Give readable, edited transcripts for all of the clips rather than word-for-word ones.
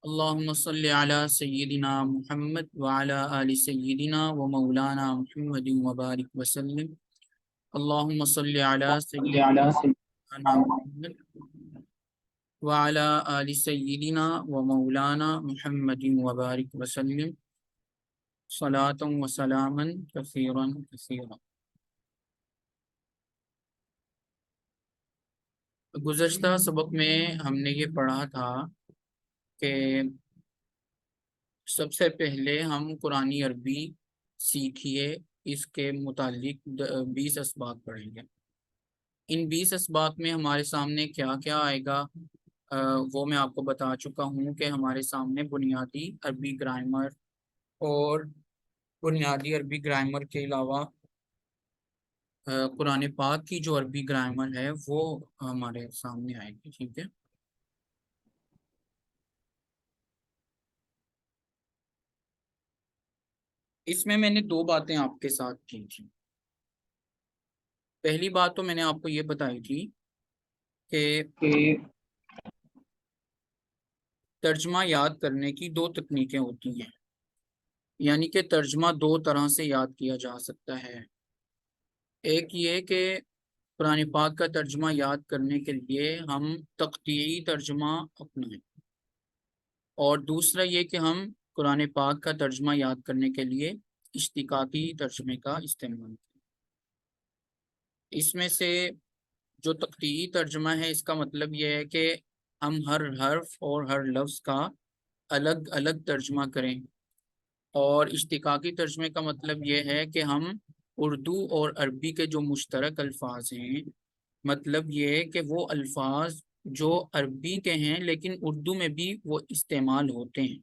اللهم صل على سيدنا محمد وعلى آل سيدنا ومولانا محمد وبارك وسلم. اللهم صل على صلی علی سيدنا سیدنا محمد وعلى آل سيدنا ومولانا محمد وبارك وسلم صلاة وسلاما كثيرا كثيرا. گزشتہ سبق میں ہم نے یہ پڑھا تھا کہ سب سے پہلے ہم قرآن عربی سیکھیے، اس کے متعلق 20 اسباق پڑھیں گے. ان 20 اسباق میں ہمارے سامنے کیا کیا آئے گا وہ میں آپ کو بتا چکا ہوں کہ ہمارے سامنے بنیادی عربی گرامر اور بنیادی عربی گرامر کے علاوہ قرآن پاک کی جو عربی گرامر ہے وہ ہمارے سامنے آئے گی. ٹھیک ہے، اس میں نے 2 باتیں آپ کے ساتھ کی تھی. پہلی بات تو میں نے آپ کو یہ بتائی تھی کہ کہ ترجمہ یاد کرنے کی 2 تکنیکیں ہوتی ہیں، یعنی کہ ترجمہ 2 طرح سے یاد کیا جا سکتا ہے. ایک یہ کہ قرآن پاک کا ترجمہ یاد کرنے کے لیے ہم تقطیعی ترجمہ اپنائیں، اور دوسرا یہ کہ ہم قرآن پاک کا ترجمہ یاد کرنے کے لیے اشتقاقی ترجمے کا استعمال کریں. اس میں سے جو تقطیعی ترجمہ ہے، اس کا مطلب یہ ہے کہ ہم ہر حرف اور ہر لفظ کا الگ الگ ترجمہ کریں، اور اشتقاقی ترجمے کا مطلب یہ ہے کہ ہم اردو اور عربی کے جو مشترک الفاظ ہیں، مطلب یہ ہے کہ وہ الفاظ جو عربی کے ہیں لیکن اردو میں بھی وہ استعمال ہوتے ہیں،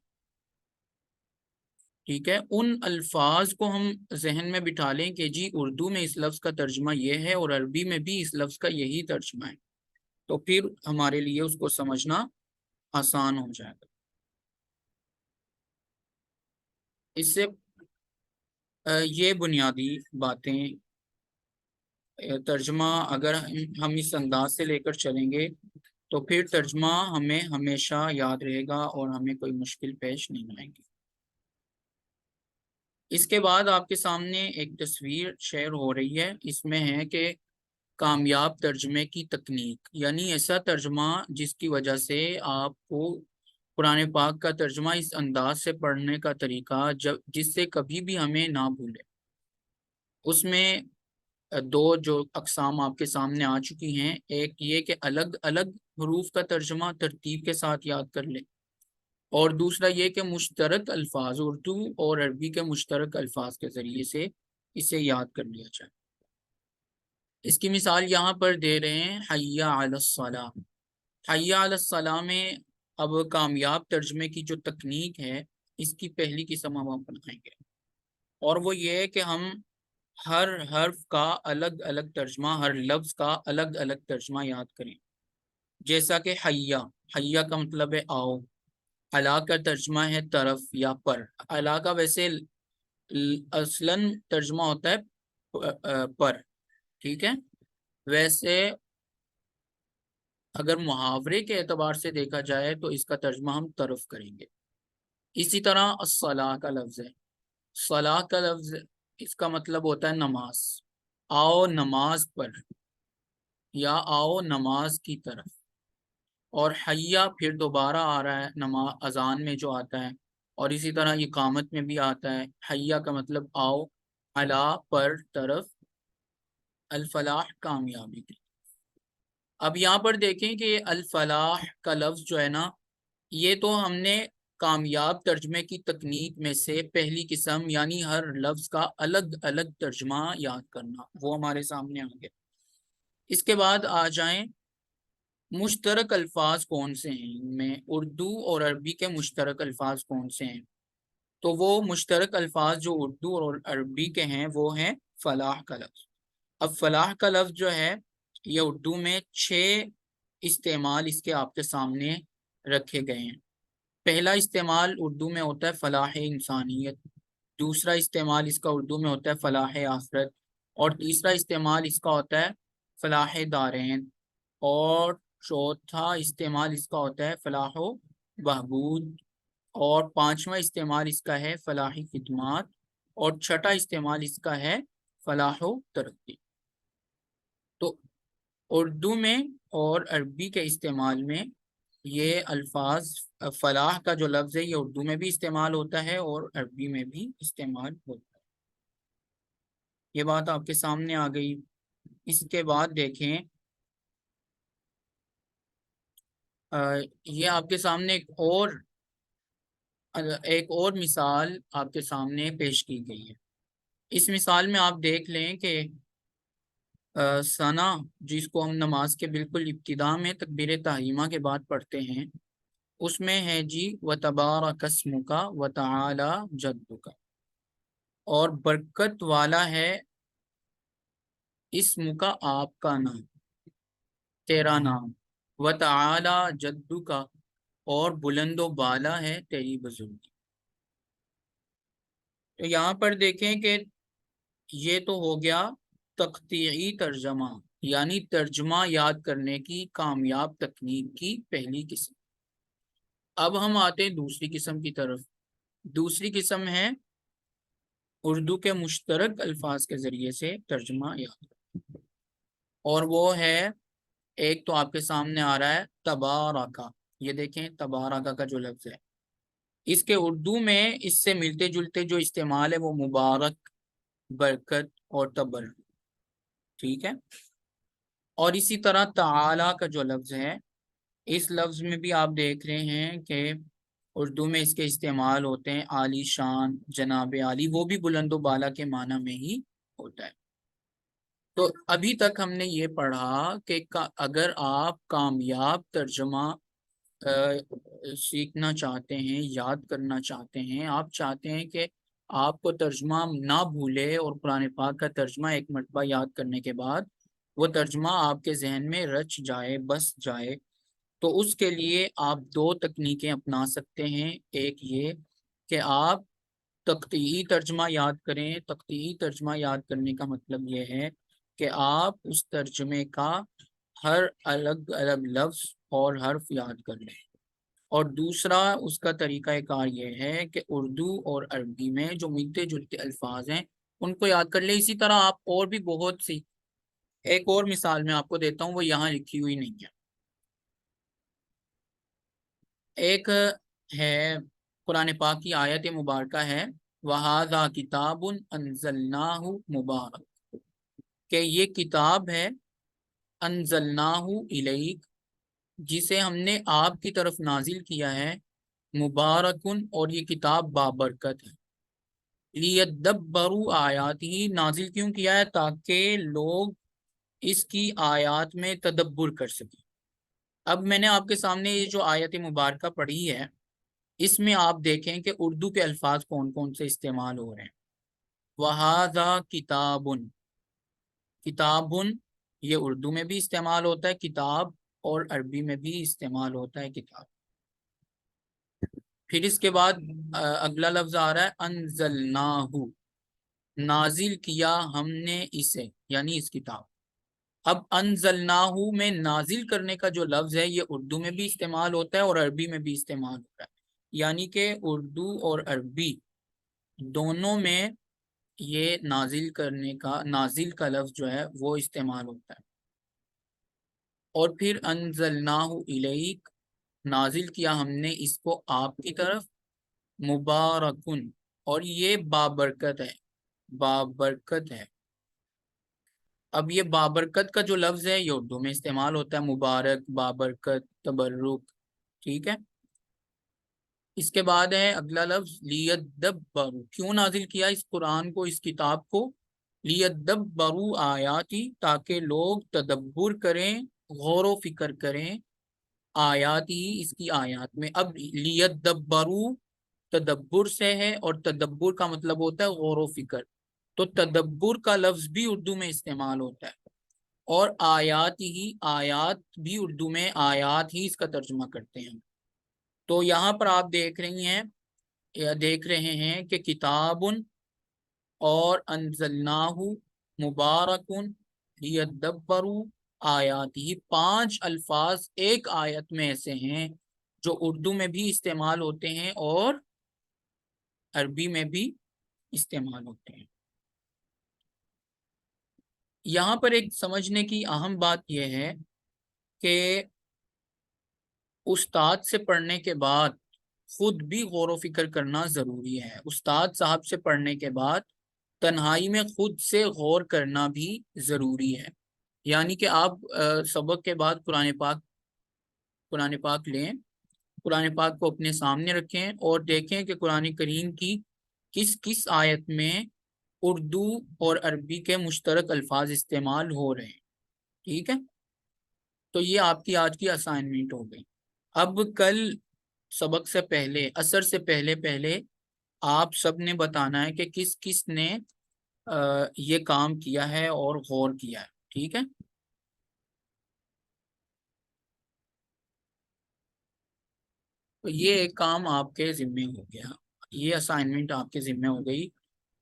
ٹھیک ہے، ان الفاظ کو ہم ذہن میں بٹھا لیں کہ جی اردو میں اس لفظ کا ترجمہ یہ ہے اور عربی میں بھی اس لفظ کا یہی ترجمہ ہے، تو پھر ہمارے لیے اس کو سمجھنا آسان ہو جائے گا. اس سے یہ بنیادی باتیں ترجمہ اگر ہم اس انداز سے لے کر چلیں گے تو پھر ترجمہ ہمیں ہمیشہ یاد رہے گا اور ہمیں کوئی مشکل پیش نہیں آئے گی. اس کے بعد آپ کے سامنے ایک تصویر شیئر ہو رہی ہے. اس میں ہے کہ کامیاب ترجمے کی تکنیک، یعنی ایسا ترجمہ جس کی وجہ سے آپ کو قرآن پاک کا ترجمہ اس انداز سے پڑھنے کا طریقہ جس سے کبھی بھی ہمیں نہ بھولے. اس میں 2 جو اقسام آپ کے سامنے آ چکی ہیں، ایک یہ کہ الگ الگ حروف کا ترجمہ ترتیب کے ساتھ یاد کر لیں، اور دوسرا یہ کہ مشترک الفاظ اردو اور عربی کے مشترک الفاظ کے ذریعے سے اسے یاد کر لیا جائے. اس کی مثال یہاں پر دے رہے ہیں، حی علی الصلاۃ. حی علی الصلاۃ میں اب کامیاب ترجمے کی جو تکنیک ہے، اس کی پہلی قسم ہم اپنائیں گے، اور وہ یہ ہے کہ ہم ہر حرف کا الگ الگ ترجمہ، ہر لفظ کا الگ الگ ترجمہ یاد کریں. جیسا کہ حیا، حیا کا مطلب ہے آؤ، علا کا ترجمہ ہے طرف یا پر. علا کا ویسے اصلاً ترجمہ ہوتا ہے پر، ٹھیک ہے، ویسے اگر محاورے کے اعتبار سے دیکھا جائے تو اس کا ترجمہ ہم طرف کریں گے. اسی طرح الصلاۃ کا لفظ ہے، صلاح کا لفظ اس کا مطلب ہوتا ہے نماز، آؤ نماز پر یا آؤ نماز کی طرف. اور حیا پھر دوبارہ آ رہا ہے نماز اذان میں جو آتا ہے، اور اسی طرح اقامت میں بھی آتا ہے. حیا کا مطلب آؤ، علا پر طرف، الفلاح کامیابی کی. اب یہاں پر دیکھیں کہ الفلاح کا لفظ جو ہے نا، یہ تو ہم نے کامیاب ترجمے کی تکنیک میں سے پہلی قسم، یعنی ہر لفظ کا الگ الگ ترجمہ یاد کرنا، وہ ہمارے سامنے آ گیا. اس کے بعد آ جائیں مشترک الفاظ کون سے ہیں. ان میں اردو اور عربی کے مشترک الفاظ کون سے ہیں؟ تو وہ مشترک الفاظ جو اردو اور عربی کے ہیں وہ ہیں فلاح کا لفظ. اب فلاح کا لفظ جو ہے یہ اردو میں 6 استعمال اس کے آپ کے سامنے رکھے گئے ہیں. پہلا استعمال اردو میں ہوتا ہے فلاح انسانیت، دوسرا استعمال اس کا اردو میں ہوتا ہے فلاح آخرت، اور تیسرا استعمال اس کا ہوتا ہے فلاح دارین، اور چوتھا استعمال اس کا ہوتا ہے فلاح و بہبود اور پانچواں استعمال اس کا ہے فلاحی خدمات، اور چھٹا استعمال اس کا ہے فلاح و ترقی۔ تو اردو میں اور عربی کے استعمال میں یہ الفاظ، فلاح کا جو لفظ ہے یہ اردو میں بھی استعمال ہوتا ہے اور عربی میں بھی استعمال ہوتا ہے۔ یہ بات آپ کے سامنے آ گئی۔ اس کے بعد دیکھیں، یہ آپ کے سامنے ایک اور مثال آپ کے سامنے پیش کی گئی ہے۔ اس مثال میں آپ دیکھ لیں کہ ثنا جس کو ہم نماز کے بالکل ابتدا میں تکبیر تحریمہ کے بعد پڑھتے ہیں، اس میں ہے جی وَتَبَارَكَ اسْمُكَ وَتَعَالَى جَدُّكَ، اور برکت والا ہے اسم کا آپ کا نام، تیرا نام، وَتَعَالَى جَدُّكَ، اور بلند و بالا ہے تیری بزرگی۔ تو یہاں پر دیکھیں کہ یہ تو ہو گیا تقطیعی ترجمہ، یعنی ترجمہ یاد کرنے کی کامیاب تکنیک کی پہلی قسم۔ اب ہم آتے ہیں دوسری قسم کی طرف۔ دوسری قسم ہے اردو کے مشترک الفاظ کے ذریعے سے ترجمہ یاد کرنا، اور وہ ہے، ایک تو آپ کے سامنے آ رہا ہے تبارکا۔ یہ دیکھیں تبارکا کا جو لفظ ہے، اس کے اردو میں اس سے ملتے جلتے جو استعمال ہے وہ مبارک، برکت اور تبرک، ٹھیک ہے۔ اور اسی طرح تعالی کا جو لفظ ہے، اس لفظ میں بھی آپ دیکھ رہے ہیں کہ اردو میں اس کے استعمال ہوتے ہیں عالی شان، جناب عالی، وہ بھی بلند و بالا کے معنی میں ہی ہوتا ہے۔ تو ابھی تک ہم نے یہ پڑھا کہ اگر آپ کامیاب ترجمہ سیکھنا چاہتے ہیں، یاد کرنا چاہتے ہیں، آپ چاہتے ہیں کہ آپ کو ترجمہ نہ بھولے اور قرآن پاک کا ترجمہ ایک مرتبہ یاد کرنے کے بعد وہ ترجمہ آپ کے ذہن میں رچ جائے، بس جائے، تو اس کے لیے آپ دو تکنیکیں اپنا سکتے ہیں۔ ایک یہ کہ آپ تقطیعی ترجمہ یاد کریں۔ تقطیعی ترجمہ یاد کرنے کا مطلب یہ ہے کہ آپ اس ترجمے کا ہر الگ الگ لفظ اور حرف یاد کر لیں۔ اور دوسرا اس کا طریقہ کار یہ ہے کہ اردو اور عربی میں جو ملتے جلتے الفاظ ہیں ان کو یاد کر لیں۔ اسی طرح آپ اور بھی بہت سی، ایک اور مثال میں آپ کو دیتا ہوں، وہ یہاں لکھی ہوئی نہیں ہے۔ ایک ہے قرآن پاک کی آیت مبارکہ ہے وَهَذَا كِتَابٌ أَنزَلْنَاهُ مُبَارَكٌ، کہ یہ کتاب ہے انزلناہ الیک، جسے ہم نے آپ کی طرف نازل کیا ہے، مبارکن، اور یہ کتاب بابرکت ہے، لیدبروا آیاتہ، نازل کیوں کیا ہے؟ تاکہ لوگ اس کی آیات میں تدبر کر سکیں۔ اب میں نے آپ کے سامنے یہ جو آیت مبارکہ پڑھی ہے، اس میں آپ دیکھیں کہ اردو کے الفاظ کون کون سے استعمال ہو رہے ہیں۔ وَهَذَا کتابٌ، کتابٌ یہ اردو میں بھی استعمال ہوتا ہے کتاب، اور عربی میں بھی استعمال ہوتا ہے کتاب۔ پھر اس کے بعد اگلا لفظ آ رہا ہے انزلناہ، نازل کیا ہم نے اسے، یعنی اس کتاب۔ اب انزلناہ میں نازل کرنے کا جو لفظ ہے یہ اردو میں بھی استعمال ہوتا ہے اور عربی میں بھی استعمال ہوتا ہے، یعنی کہ اردو اور عربی دونوں میں یہ نازل کرنے کا، نازل کا لفظ جو ہے وہ استعمال ہوتا ہے۔ اور پھر انزلناہ الیک، نازل کیا ہم نے اس کو آپ کی طرف، مبارکن، اور یہ بابرکت ہے، بابرکت ہے۔ اب یہ بابرکت کا جو لفظ ہے یہ اردو میں استعمال ہوتا ہے، مبارک، بابرکت، تبرک، ٹھیک ہے۔ اس کے بعد ہے اگلا لفظ لیدبروا، کیوں نازل کیا اس قرآن کو، اس کتاب کو؟ لیدبروا آیاتی، تاکہ لوگ تدبر کریں، غور و فکر کریں، آیاتی، اس کی آیات میں۔ اب لیدبروا تدبر سے ہے، اور تدبر کا مطلب ہوتا ہے غور و فکر، تو تدبر کا لفظ بھی اردو میں استعمال ہوتا ہے، اور آیات ہی، آیات بھی اردو میں آیات ہی اس کا ترجمہ کرتے ہیں۔ تو یہاں پر آپ دیکھ رہی ہیں، یا دیکھ رہے ہیں کہ کتابن اور انزلناہ مبارکن لیدبروا آیات ہی، 5 الفاظ ایک آیت میں ایسے ہیں جو اردو میں بھی استعمال ہوتے ہیں اور عربی میں بھی استعمال ہوتے ہیں۔ یہاں پر ایک سمجھنے کی اہم بات یہ ہے کہ استاد سے پڑھنے کے بعد خود بھی غور و فکر کرنا ضروری ہے۔ استاد صاحب سے پڑھنے کے بعد تنہائی میں خود سے غور کرنا بھی ضروری ہے۔ یعنی کہ آپ سبق کے بعد قرآن پاک لیں، قرآن پاک کو اپنے سامنے رکھیں اور دیکھیں کہ قرآن کریم کی کس کس آیت میں اردو اور عربی کے مشترک الفاظ استعمال ہو رہے ہیں۔ ٹھیک ہے، تو یہ آپ کی آج کی اسائنمنٹ ہو گئی۔ اب کل سبق سے پہلے، عصر سے پہلے آپ سب نے بتانا ہے کہ کس کس نے یہ کام کیا ہے اور غور کیا ہے۔ ٹھیک ہے، تو یہ ایک کام آپ کے ذمے ہو گیا، یہ اسائنمنٹ آپ کے ذمے ہو گئی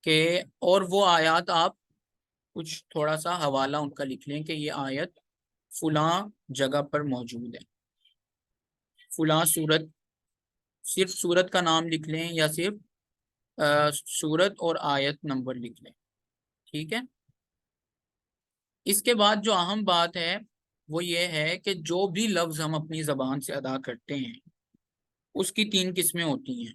کہ اور وہ آیات آپ کچھ تھوڑا سا حوالہ ان کا لکھ لیں کہ یہ آیت فلاں جگہ پر موجود ہے، فلاں سورت، صرف سورت کا نام لکھ لیں یا صرف سورت اور آیت نمبر لکھ لیں۔ ٹھیک ہے، اس کے بعد جو اہم بات ہے وہ یہ ہے کہ جو بھی لفظ ہم اپنی زبان سے ادا کرتے ہیں اس کی 3 قسمیں ہوتی ہیں۔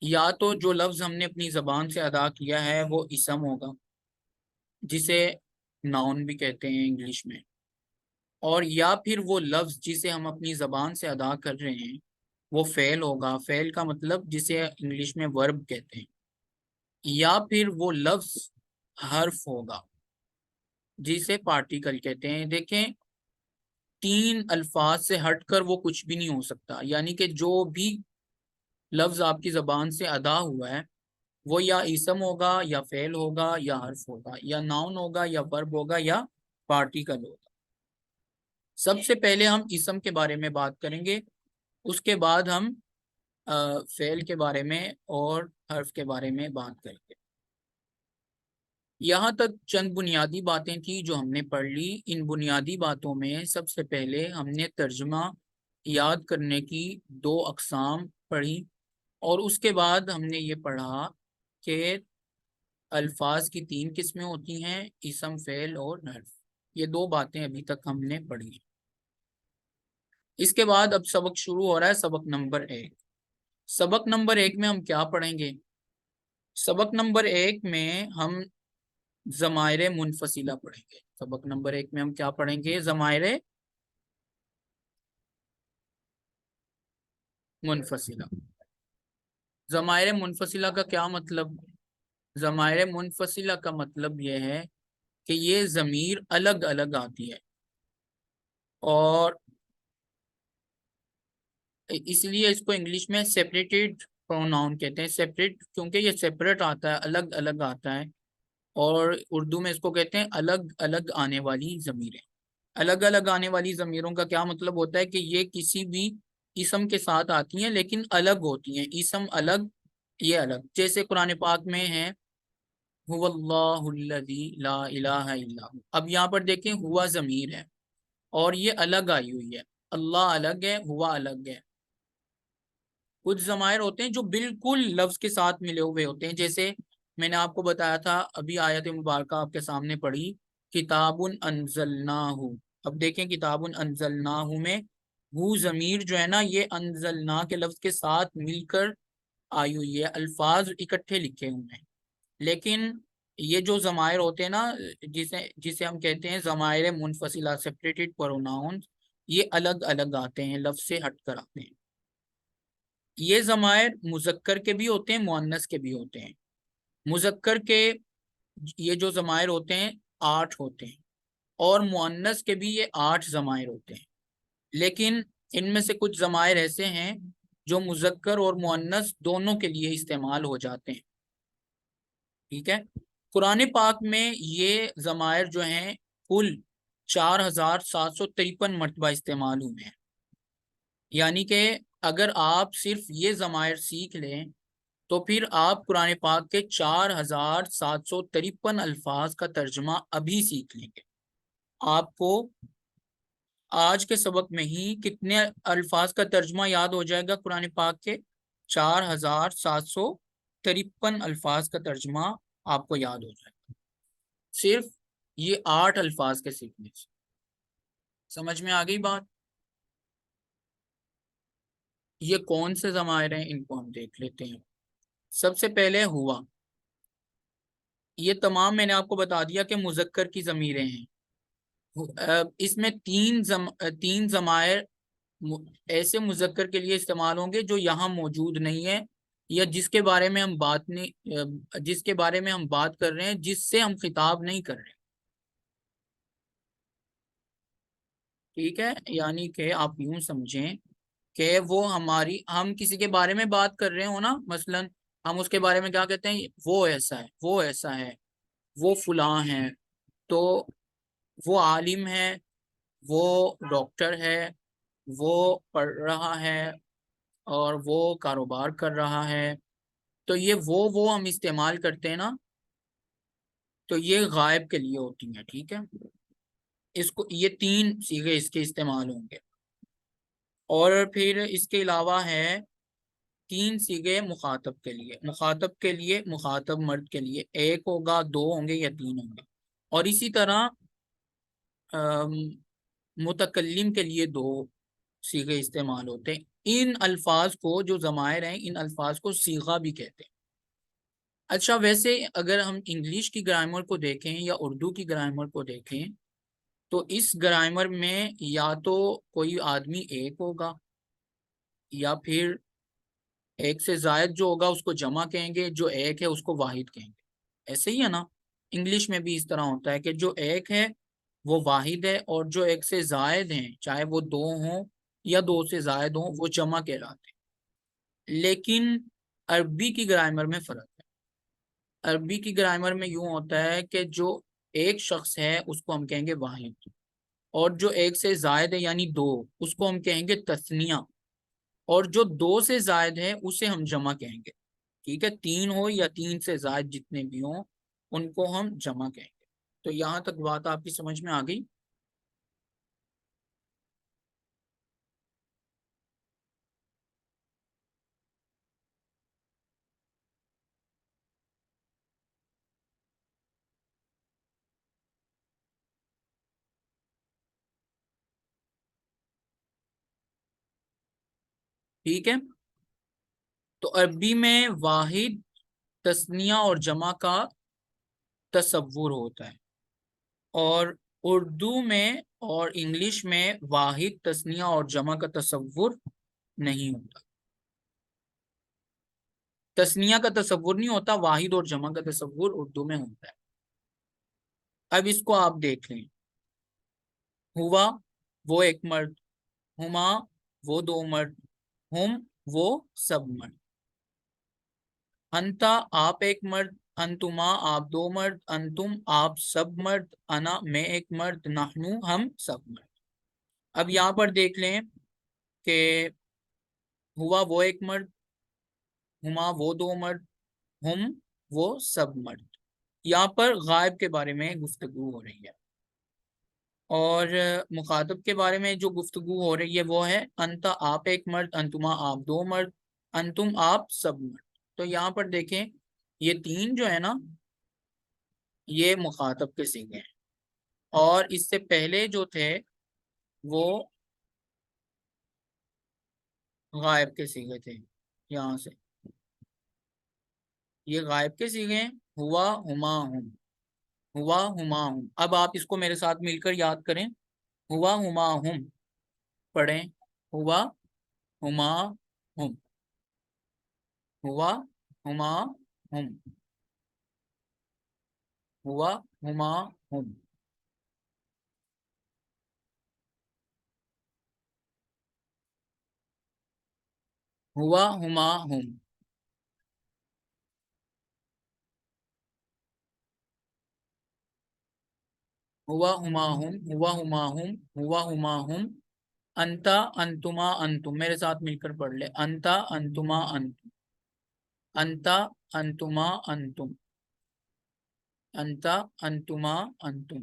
یا تو جو لفظ ہم نے اپنی زبان سے ادا کیا ہے وہ اسم ہوگا، جسے ناؤن بھی کہتے ہیں انگلش میں، اور یا پھر وہ لفظ جسے ہم اپنی زبان سے ادا کر رہے ہیں وہ فعل ہوگا، فعل کا مطلب جسے انگلش میں ورب کہتے ہیں، یا پھر وہ لفظ حرف ہوگا جسے پارٹیکل کہتے ہیں۔ دیکھیں 3 الفاظ سے ہٹ کر وہ کچھ بھی نہیں ہو سکتا، یعنی کہ جو بھی لفظ آپ کی زبان سے ادا ہوا ہے وہ یا اسم ہوگا یا فعل ہوگا یا حرف ہوگا، یا ناؤن ہوگا یا ورب ہوگا یا پارٹیکل ہوگا۔ سب سے پہلے ہم اسم کے بارے میں بات کریں گے، اس کے بعد ہم فعل کے بارے میں اور حرف کے بارے میں بات کریں گے۔ یہاں تک چند بنیادی باتیں تھیں جو ہم نے پڑھ لی۔ ان بنیادی باتوں میں سب سے پہلے ہم نے ترجمہ یاد کرنے کی 2 اقسام پڑھی، اور اس کے بعد ہم نے یہ پڑھا کہ الفاظ کی 3 قسمیں ہوتی ہیں، اسم، فعل اور حرف۔ یہ 2 باتیں ابھی تک ہم نے پڑھی ہیں۔ اس کے بعد اب سبق شروع ہو رہا ہے، سبق نمبر 1۔ سبق نمبر 1 میں ہم کیا پڑھیں گے؟ سبق نمبر 1 میں ہم ضمائر منفصلہ پڑھیں گے۔ سبق نمبر 1 میں ہم کیا پڑھیں گے؟ ضمائر منفصلہ۔ ضمائر منفصلہ کا کیا مطلب؟ ضمائر منفصلہ کا مطلب یہ ہے کہ یہ ضمیر الگ الگ آتی ہے، اور اس لیے اس کو انگلش میں سیپریٹڈ پروناؤن کہتے ہیں۔ سیپریٹ کیونکہ یہ سیپریٹ آتا ہے، الگ الگ آتا ہے، اور اردو میں اس کو کہتے ہیں الگ الگ آنے والی ضمیریں۔ الگ الگ آنے والی ضمیروں کا کیا مطلب ہوتا ہے کہ یہ کسی بھی اسم کے ساتھ آتی ہیں لیکن الگ ہوتی ہیں، اسم الگ یہ الگ۔ جیسے قرآن پاک میں ہے هو اللہ الذی لا الہ الا ہو، اب یہاں پر دیکھیں ہوا ضمیر ہے اور یہ الگ آئی ہوئی ہے، اللہ الگ ہے، ہوا الگ ہے۔ کچھ ضمائر ہوتے ہیں جو بالکل لفظ کے ساتھ ملے ہوئے ہوتے ہیں، جیسے میں نے آپ کو بتایا تھا ابھی آیت مبارکہ آپ کے سامنے پڑھی، کتاب انزلناہ۔ اب دیکھیں کتاب انزلناہ میں وہ ضمیر جو ہے نا یہ انزلنا کے لفظ کے ساتھ مل کر آئی ہوئی ہے، الفاظ اکٹھے لکھے ہوئے ہیں، لیکن یہ جو ضمائر ہوتے ہیں نا جسے ہم کہتے ہیں ضمائر منفصلہ، سیپریٹڈ پروناؤن، یہ الگ الگ آتے ہیں، لفظ سے ہٹ کر آتے ہیں۔ یہ ضمائر مذکر کے بھی ہوتے ہیں، مؤنث کے بھی ہوتے ہیں۔ مذکر کے یہ جو ضمائر ہوتے ہیں 8 ہوتے ہیں، اور مؤنث کے بھی یہ 8 ضمائر ہوتے ہیں، لیکن ان میں سے کچھ ضمائر ایسے ہیں جو مذکر اور مؤنث دونوں کے لیے استعمال ہو جاتے ہیں۔ ٹھیک ہے، قرآن پاک میں یہ ضمائر جو ہیں کل 4753 مرتبہ استعمال ہوئے ہیں، یعنی کہ اگر آپ صرف یہ ضمائر سیکھ لیں تو پھر آپ قرآن پاک کے 4753 الفاظ کا ترجمہ ابھی سیکھ لیں گے۔ آپ کو آج کے سبق میں ہی کتنے الفاظ کا ترجمہ یاد ہو جائے گا قرآن پاک کے؟ 4753 الفاظ کا ترجمہ آپ کو یاد ہو جائے گا، صرف یہ 8 الفاظ کے سیکھنے سے۔ سمجھ میں آ گئی بات؟ یہ کون سے ضمائر ہیں، ان کو ہم دیکھ لیتے ہیں۔ سب سے پہلے ہوا، یہ تمام میں نے آپ کو بتا دیا کہ مذکر کی ضمیریں ہیں۔ اس میں تین ضمائر ایسے مذکر کے لیے استعمال ہوں گے جو یہاں موجود نہیں ہے، یا جس کے بارے میں ہم بات نہیں جس کے بارے میں ہم بات کر رہے ہیں، جس سے ہم خطاب نہیں کر رہے، ٹھیک ہے؟ یعنی کہ آپ یوں سمجھیں کہ ہم کسی کے بارے میں بات کر رہے ہو نا، مثلا ہم اس کے بارے میں کیا کہتے ہیں، وہ ایسا ہے، وہ ایسا ہے، وہ فلاں ہے، تو وہ عالم ہے، وہ ڈاکٹر ہے، وہ پڑھ رہا ہے، اور وہ کاروبار کر رہا ہے، تو یہ وہ ہم استعمال کرتے ہیں نا، تو یہ غائب کے لیے ہوتی ہیں، ٹھیک ہے؟ اس کو یہ 3 صیغے اس کے استعمال ہوں گے، اور پھر اس کے علاوہ ہے 3 صیغے مخاطب کے لیے۔ مخاطب مرد کے لیے 1 ہوگا، 2 ہوں گے، یا 3 ہوں گے، اور اسی طرح ام، متکلم کے لیے 2 صیغے استعمال ہوتے ہیں۔ ان الفاظ کو، جو ضمائر ہیں، ان الفاظ کو صیغہ بھی کہتے ہیں۔ اچھا، ویسے اگر ہم انگلش کی گرامر کو دیکھیں یا اردو کی گرامر کو دیکھیں، تو اس گرامر میں یا تو کوئی آدمی ایک ہوگا، یا پھر ایک سے زائد جو ہوگا اس کو جمع کہیں گے، جو ایک ہے اس کو واحد کہیں گے۔ ایسے ہی ہے نا؟ انگلش میں بھی اس طرح ہوتا ہے کہ جو ایک ہے وہ واحد ہے، اور جو ایک سے زائد ہیں، چاہے وہ 2 ہوں یا 2 سے زائد ہوں، وہ جمع کہلاتے ہیں۔ لیکن عربی کی گرامر میں فرق ہے۔ عربی کی گرامر میں یوں ہوتا ہے کہ جو ایک شخص ہے اس کو ہم کہیں گے واحد، اور جو ایک سے زائد ہے یعنی 2، اس کو ہم کہیں گے تثنیہ، اور جو 2 سے زائد ہے اسے ہم جمع کہیں گے، ٹھیک ہے؟ 3 ہو یا 3 سے زائد جتنے بھی ہوں، ان کو ہم جمع کہیں گے۔ تو یہاں تک بات آپ کی سمجھ میں آ گئی؟ ٹھیک ہے، تو عربی میں واحد، تثنیہ اور جمع کا تصور ہوتا ہے، اور اردو میں اور انگلش میں واحد، تثنیہ اور جمع کا تصور نہیں ہوتا۔ تثنیہ کا تصور نہیں ہوتا، واحد اور جمع کا تصور اردو میں ہوتا ہے۔ اب اس کو آپ دیکھ لیں، ہوا وہ ایک مرد، ہما وہ 2 مرد، ہم وہ سب مرد، انتا آپ ایک مرد، انتما آپ 2 مرد، انتم آپ سب مرد، انا میں ایک مرد، نحنو ہم سب مرد۔ اب یہاں پر دیکھ لیں کہ ہوا وہ ایک مرد، ہما وہ 2 مرد، ہم وہ سب مرد۔ یہاں پر غائب کے بارے میں گفتگو ہو رہی ہے، اور مخاطب کے بارے میں جو گفتگو ہو رہی ہے وہ ہے انتا آپ ایک مرد، انتما آپ 2 مرد، انتم آپ سب مرد۔ تو یہاں پر دیکھیں یہ 3 جو ہے نا، یہ مخاطب کے صیغے ہیں، اور اس سے پہلے جو تھے وہ غائب کے صیغے تھے۔ یہاں سے یہ غائب کے صیغے ہیں، ہوا ہما ہم، ہوا ہما ہم۔ اب آپ اس کو میرے ساتھ مل کر یاد کریں، ہوا ہما ہم، پڑھیں، ہوا ہما ہم، ہوا ہما ہم، ہوا ہما ہم، ہوا ہما ہم، ہوا ہما ہم، ہوا ہما ہم، ہوا ہما ہم، انتا انتما انتم۔ میرے ساتھ مل کر پڑھ لے، انتا انتما انتم، انتا انتما انتم، انتا انتما انتم،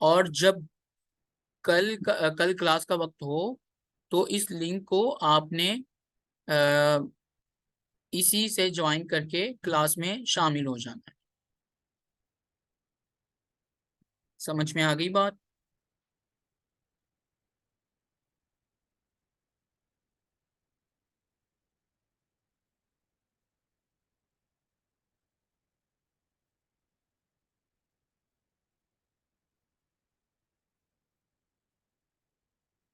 اور جب کل کلاس کا وقت ہو تو اس لنک کو آپ نے اسی سے جوائن کر کے کلاس میں شامل ہو جانا ہے. سمجھ میں آ گئی بات؟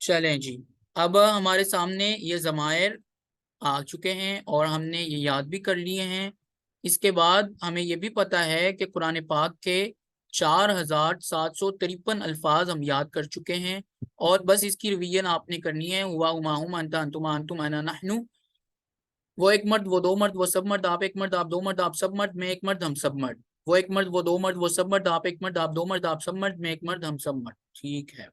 چلیں جی، اب ہمارے سامنے یہ ضمائر آ چکے ہیں اور ہم نے یہ یاد بھی کر لیے ہیں. اس کے بعد ہمیں یہ بھی پتا ہے کہ قرآن پاک کے 4753 الفاظ ہم یاد کر چکے ہیں، اور بس اس کی ریویژن آپ نے کرنی ہے. ہوا ہم انت انتم انتم انا نحن، وہ ایک مرد وہ دو مرد وہ سب مرد، آپ ایک مرد آپ دو مرد آپ سب مرد، میں ایک مرد ہم سب مرد، وہ ایک مرد وہ دو مرد وہ سب مرد، آپ ایک مرد آپ دو مرد آپ سب مرد، میں ایک مرد ہم سب مرد. ٹھیک ہے،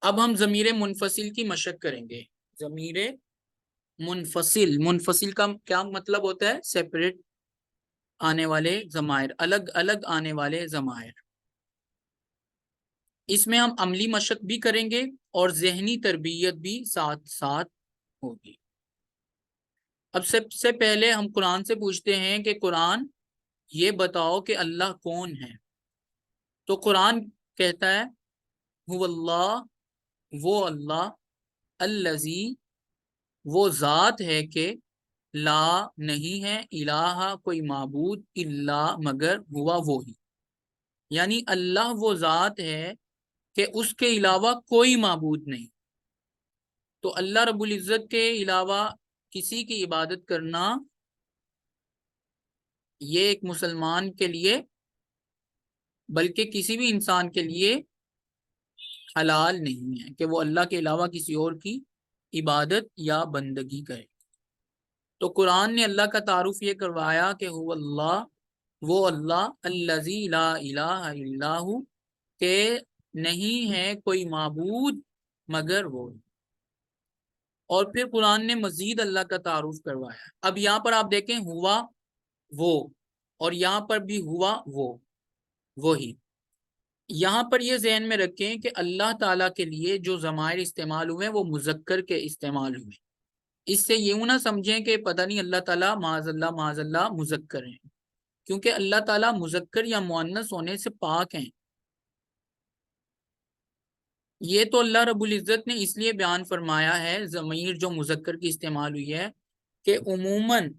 اب ہم ضمیر منفصل کی مشق کریں گے. ضمیر منفصل، منفصل کا کیا مطلب ہوتا ہے؟ سیپریٹ آنے والے ضمائر، الگ الگ آنے والے ضمائر. اس میں ہم عملی مشق بھی کریں گے اور ذہنی تربیت بھی ساتھ ساتھ ہوگی. اب سب سے پہلے ہم قرآن سے پوچھتے ہیں کہ قرآن یہ بتاؤ کہ اللہ کون ہے. تو قرآن کہتا ہے هو اللہ، وہ اللہ، الذی، وہ ذات ہے کہ لا نہیں ہے، الہ کوئی معبود، الا مگر، ہوا وہی، یعنی اللہ وہ ذات ہے کہ اس کے علاوہ کوئی معبود نہیں. تو اللہ رب العزت کے علاوہ کسی کی عبادت کرنا یہ ایک مسلمان کے لیے بلکہ کسی بھی انسان کے لیے حلال نہیں ہے کہ وہ اللہ کے علاوہ کسی اور کی عبادت یا بندگی کرے. تو قرآن نے اللہ کا تعارف یہ کروایا کہ هو اللہ، وہ اللہ، الذی لا الہ الا ہو، کہ نہیں ہے کوئی معبود مگر وہ. اور پھر قرآن نے مزید اللہ کا تعارف کروایا. اب یہاں پر آپ دیکھیں ہوا وہ، اور یہاں پر بھی ہوا وہ، وہی. یہاں پر یہ ذہن میں رکھیں کہ اللہ تعالیٰ کے لیے جو ضمائر استعمال ہوئے وہ مذکر کے استعمال ہوئے. اس سے یہ نہ سمجھیں کہ پتہ نہیں اللہ تعالیٰ معاذ اللہ مذکر ہیں، کیونکہ اللہ تعالیٰ مذکر یا مؤنث ہونے سے پاک ہیں. یہ تو اللہ رب العزت نے اس لیے بیان فرمایا ہے ضمیر جو مذکر کی استعمال ہوئی ہے کہ عموماً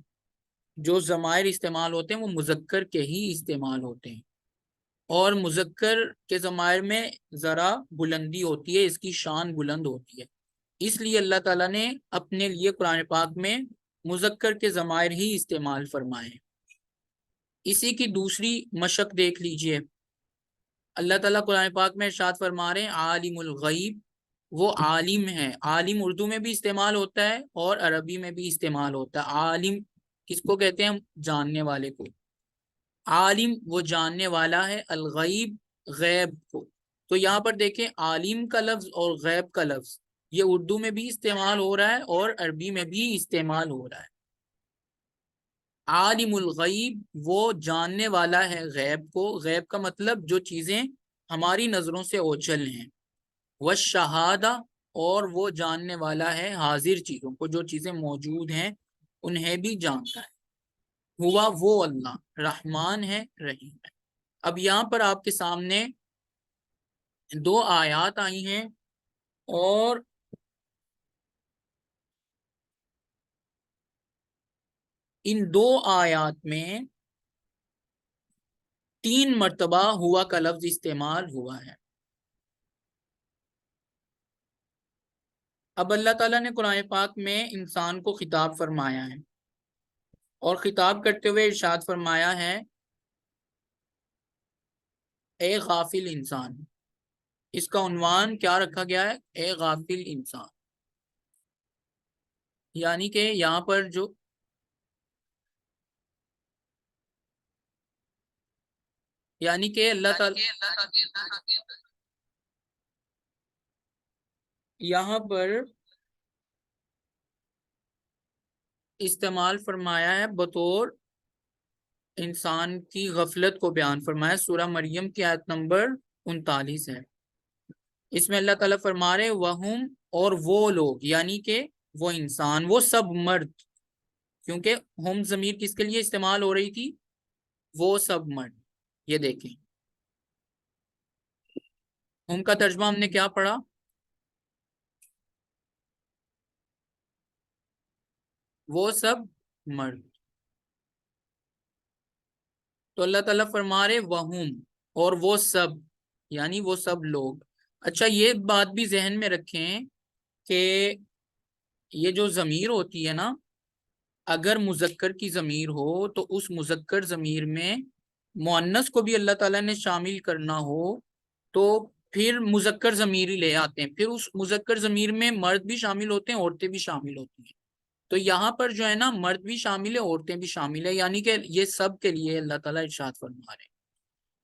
جو ضمائر استعمال ہوتے ہیں وہ مذکر کے ہی استعمال ہوتے ہیں، اور مذکر کے ضمائر میں ذرا بلندی ہوتی ہے، اس کی شان بلند ہوتی ہے. اس لیے اللہ تعالیٰ نے اپنے لیے قرآن پاک میں مذکر کے ضمائر ہی استعمال فرمائے. اسی کی دوسری مشق دیکھ لیجئے. اللہ تعالیٰ قرآن پاک میں ارشاد فرما رہے ہیں عالم الغیب، وہ عالم ہے. عالم اردو میں بھی استعمال ہوتا ہے اور عربی میں بھی استعمال ہوتا ہے. عالم کس کو کہتے ہیں؟ جاننے والے کو. عالم وہ جاننے والا ہے، الغیب غیب کو. تو یہاں پر دیکھیں عالم کا لفظ اور غیب کا لفظ یہ اردو میں بھی استعمال ہو رہا ہے اور عربی میں بھی استعمال ہو رہا ہے. عالم الغیب وہ جاننے والا ہے غیب کو. غیب کا مطلب جو چیزیں ہماری نظروں سے اوجھل ہیں. والشہادہ، اور وہ جاننے والا ہے حاضر چیزوں کو، جو چیزیں موجود ہیں انہیں بھی جانتا ہے. ہوا وہ اللہ رحمان ہے رحیم ہے. اب یہاں پر آپ کے سامنے دو آیات آئی ہیں اور ان دو آیات میں 3 مرتبہ ہوا کا لفظ استعمال ہوا ہے. اب اللہ تعالیٰ نے قرآن پاک میں انسان کو خطاب فرمایا ہے اور خطاب کرتے ہوئے ارشاد فرمایا ہے اے غافل انسان. اس کا عنوان کیا رکھا گیا ہے؟ اے غافل انسان. یعنی کہ یہاں پر جو یعنی کہ اللہ تعالیٰ یہاں پر استعمال فرمایا ہے بطور انسان کی غفلت کو بیان فرمایا. سورہ مریم کی آیت نمبر 39 ہے. اس میں اللہ تعالیٰ فرما رہے وہم اور وہ لوگ، یعنی کہ وہ انسان، وہ سب مرد، کیونکہ ہم ضمیر کس کے لیے استعمال ہو رہی تھی؟ وہ سب مرد. یہ دیکھیں ہم کا ترجمہ ہم نے کیا پڑھا؟ وہ سب مرد. تو اللہ تعالیٰ فرما رہے وہم اور وہ سب، یعنی وہ سب لوگ. اچھا یہ بات بھی ذہن میں رکھیں کہ یہ جو ضمیر ہوتی ہے نا، اگر مذکر کی ضمیر ہو تو اس مذکر ضمیر میں مؤنث کو بھی اللہ تعالیٰ نے شامل کرنا ہو تو پھر مذکر ضمیر ہی لے آتے ہیں. پھر اس مذکر ضمیر میں مرد بھی شامل ہوتے ہیں، عورتیں بھی شامل ہوتی ہیں. تو یہاں پر جو ہے نا مرد بھی شامل ہے، عورتیں بھی شامل ہے، یعنی کہ یہ سب کے لیے اللہ تعالیٰ ارشاد فرما رہے ہیں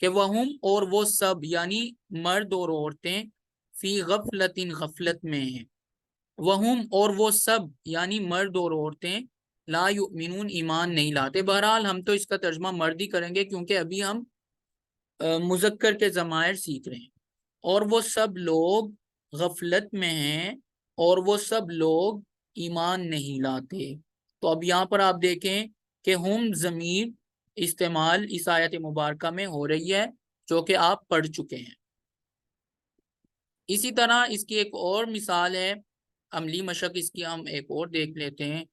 کہ وہم اور وہ سب، یعنی مرد اور عورتیں فی غفلت، غفلت میں ہیں. وہم اور وہ سب یعنی مرد اور عورتیں لا یؤمنون، ایمان نہیں لاتے. بہرحال ہم تو اس کا ترجمہ مرد ہی کریں گے کیونکہ ابھی ہم مذکر کے ضمائر سیکھ رہے ہیں. اور وہ سب لوگ غفلت میں ہیں اور وہ سب لوگ ایمان نہیں لاتے. تو اب یہاں پر آپ دیکھیں کہ ہم ضمیر استعمال اس آیت مبارکہ میں ہو رہی ہے جو کہ آپ پڑھ چکے ہیں. اسی طرح اس کی ایک اور مثال ہے، عملی مشق اس کی ہم ایک اور دیکھ لیتے ہیں.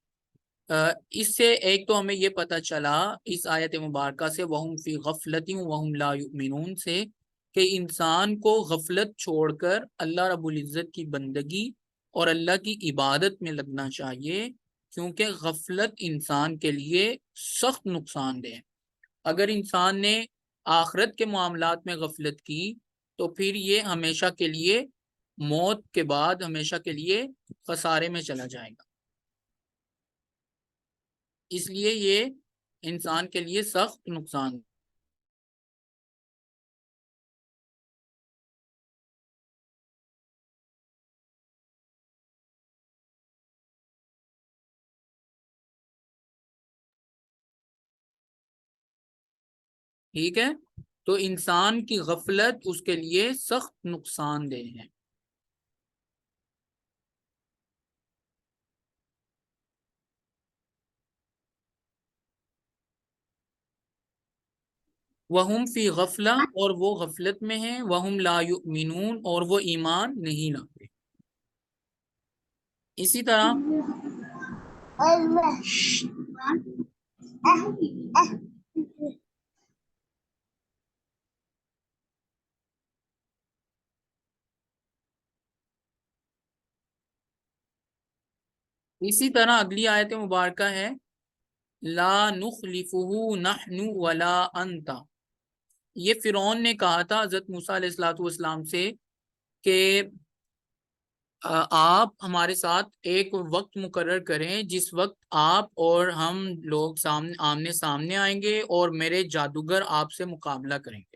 اس سے ایک تو ہمیں یہ پتہ چلا اس آیت مبارکہ سے وہم فی غفلت وہم لا یؤمنون سے کہ انسان کو غفلت چھوڑ کر اللہ رب العزت کی بندگی اور اللہ کی عبادت میں لگنا چاہیے، کیونکہ غفلت انسان کے لیے سخت نقصان دہ ہے. اگر انسان نے آخرت کے معاملات میں غفلت کی تو پھر یہ ہمیشہ کے لیے، موت کے بعد ہمیشہ کے لیے خسارے میں چلا جائے گا. اس لیے یہ انسان کے لیے سخت نقصان. ٹھیک ہے، تو انسان کی غفلت اس کے لیے سخت نقصان دہ ہے. وہم فی غفلہ اور وہ غفلت میں ہیں، وہم لا یؤمنون اور وہ ایمان نہیں لاتے. اسی طرح اگلی آیت مبارکہ ہے لا نخلفہ نحن ولا انت. یہ فرعون نے کہا تھا حضرت موسیٰ علیہ السلام سے کہ آپ ہمارے ساتھ ایک وقت مقرر کریں جس وقت آپ اور ہم لوگ آمنے سامنے آئیں گے اور میرے جادوگر آپ سے مقابلہ کریں گے.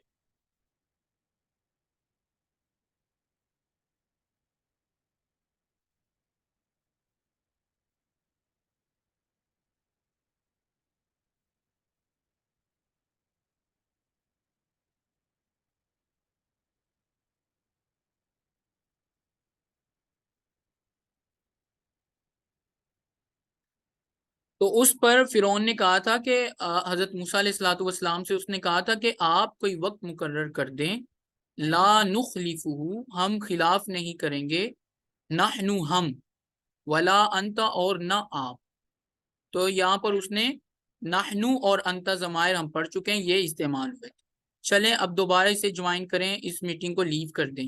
تو اس پر فرعون نے کہا تھا کہ حضرت موسیٰ علیہ السلام سے اس نے کہا تھا کہ آپ کوئی وقت مقرر کر دیں، لا نخلفہ ہم خلاف نہیں کریں گے، نحن ہم، ولا انت اور نہ آپ. تو یہاں پر اس نے نحن اور انت ضمائر ہم پڑھ چکے ہیں، یہ استعمال ہوئے. چلیں اب دوبارہ اسے جوائن کریں، اس میٹنگ کو لیو کر دیں.